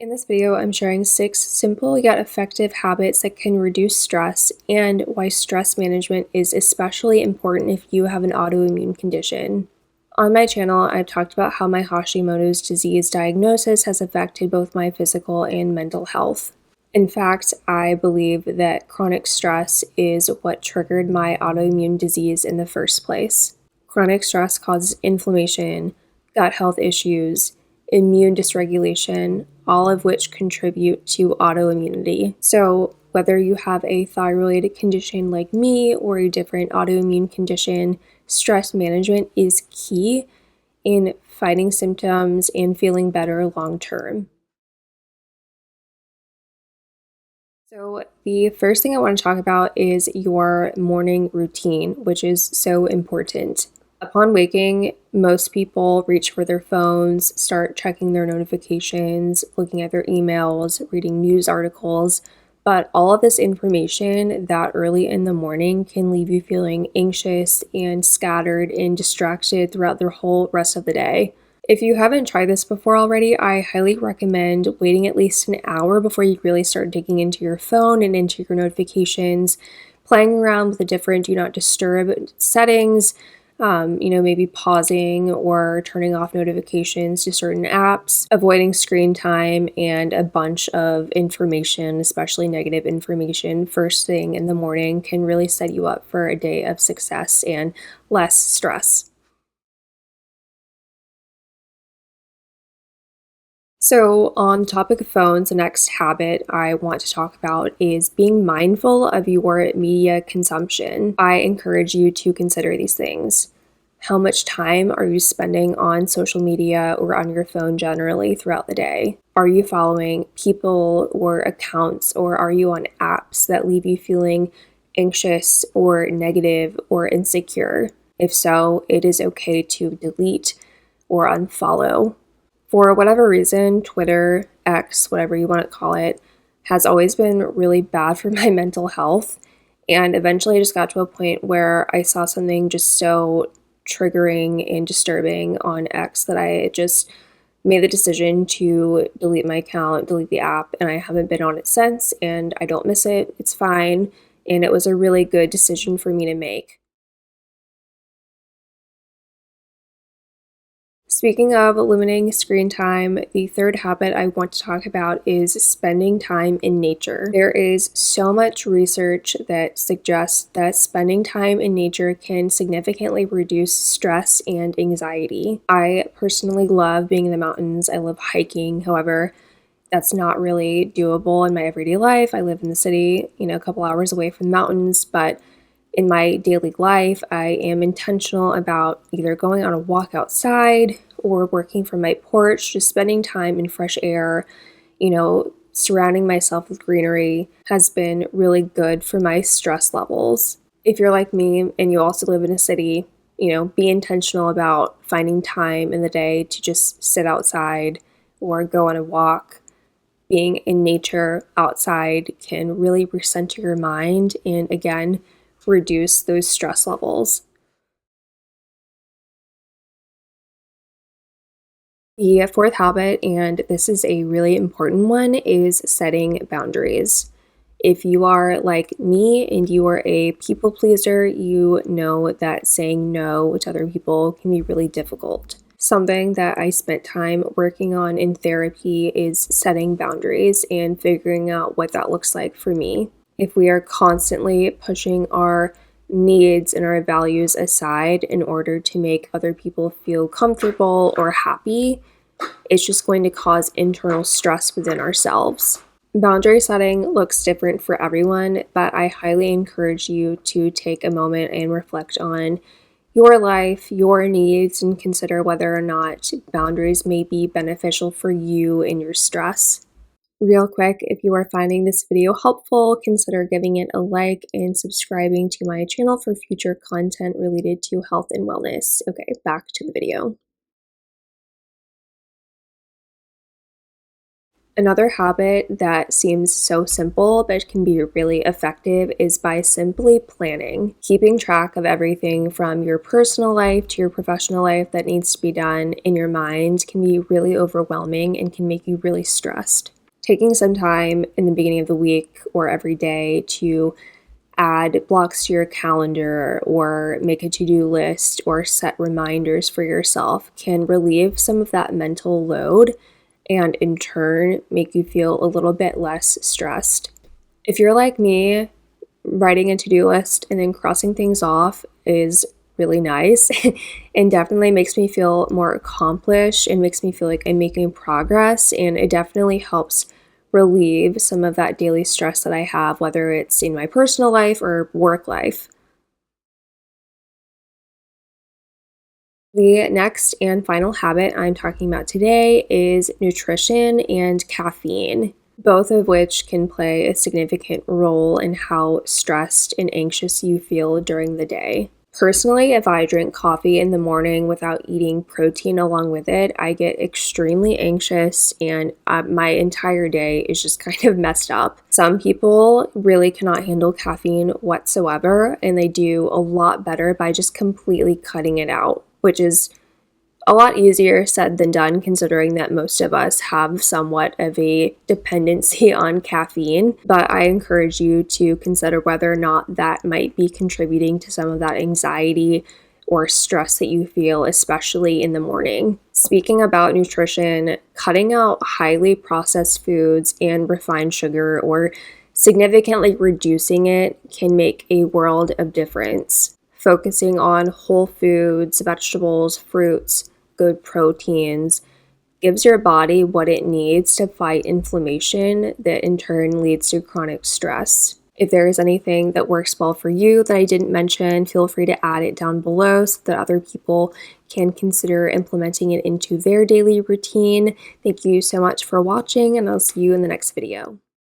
In this video, I'm sharing 6 simple yet effective habits that can reduce stress and why stress management is especially important if you have an autoimmune condition. On my channel, I've talked about how my Hashimoto's disease diagnosis has affected both my physical and mental health. In fact, I believe that chronic stress is what triggered my autoimmune disease in the first place. Chronic stress causes inflammation, gut health issues, immune dysregulation, all of which contribute to autoimmunity. So, whether you have a thyroid condition like me or a different autoimmune condition, stress management is key in fighting symptoms and feeling better long term. So, the first thing I want to talk about is your morning routine, which is so important. Upon waking, most people reach for their phones, start checking their notifications, looking at their emails, reading news articles, but all of this information that early in the morning can leave you feeling anxious and scattered and distracted throughout the whole rest of the day. If you haven't tried this before already, I highly recommend waiting at least an hour before you really start digging into your phone and into your notifications, playing around with the different do not disturb settings, maybe pausing or turning off notifications to certain apps, avoiding screen time, and a bunch of information, especially negative information, first thing in the morning can really set you up for a day of success and less stress. So, on the topic of phones, the next habit I want to talk about is being mindful of your media consumption. I encourage you to consider these things. How much time are you spending on social media or on your phone generally throughout the day? Are you following people or accounts, or are you on apps that leave you feeling anxious or negative or insecure? If so, it is okay to delete or unfollow. For whatever reason, Twitter, X, whatever you want to call it, has always been really bad for my mental health. And eventually I just got to a point where I saw something just so triggering and disturbing on X that I just made the decision to delete my account, delete the app, and I haven't been on it since, and I don't miss it. It's fine. And it was a really good decision for me to make. Speaking of limiting screen time, the third habit I want to talk about is spending time in nature. There is so much research that suggests that spending time in nature can significantly reduce stress and anxiety. I personally love being in the mountains. I love hiking. However, that's not really doable in my everyday life. I live in the city, a couple hours away from the mountains, but in my daily life, I am intentional about either going on a walk outside or working from my porch, just spending time in fresh air, surrounding myself with greenery has been really good for my stress levels. If you're like me and you also live in a city, be intentional about finding time in the day to just sit outside or go on a walk. Being in nature outside can really recenter your mind and, again, reduce those stress levels. The fourth habit, and this is a really important one, is setting boundaries. If you are like me and you are a people pleaser, you know that saying no to other people can be really difficult. Something that I spent time working on in therapy is setting boundaries and figuring out what that looks like for me. If we are constantly pushing our needs and our values aside in order to make other people feel comfortable or happy, it's just going to cause internal stress within ourselves. Boundary setting looks different for everyone, but I highly encourage you to take a moment and reflect on your life, your needs, and consider whether or not boundaries may be beneficial for you and your stress. Real quick, if you are finding this video helpful, consider giving it a like and subscribing to my channel for future content related to health and wellness. Okay, back to the video. Another habit that seems so simple but can be really effective is by simply planning. Keeping track of everything from your personal life to your professional life that needs to be done in your mind can be really overwhelming and can make you really stressed. Taking some time in the beginning of the week or every day to add blocks to your calendar or make a to-do list or set reminders for yourself can relieve some of that mental load and in turn make you feel a little bit less stressed. If you're like me, writing a to-do list and then crossing things off is really nice and definitely makes me feel more accomplished and makes me feel like I'm making progress, and it definitely helps relieve some of that daily stress that I have, whether it's in my personal life or work life. The next and final habit I'm talking about today is nutrition and caffeine, both of which can play a significant role in how stressed and anxious you feel during the day. Personally, if I drink coffee in the morning without eating protein along with it, I get extremely anxious and my entire day is just kind of messed up. Some people really cannot handle caffeine whatsoever, and they do a lot better by just completely cutting it out, which is a lot easier said than done, considering that most of us have somewhat of a dependency on caffeine. But I encourage you to consider whether or not that might be contributing to some of that anxiety or stress that you feel, especially in the morning. Speaking about nutrition, cutting out highly processed foods and refined sugar or significantly reducing it can make a world of difference. Focusing on whole foods, vegetables, fruits, good proteins gives your body what it needs to fight inflammation that in turn leads to chronic stress. If there is anything that works well for you that I didn't mention, feel free to add it down below so that other people can consider implementing it into their daily routine. Thank you so much for watching, and I'll see you in the next video.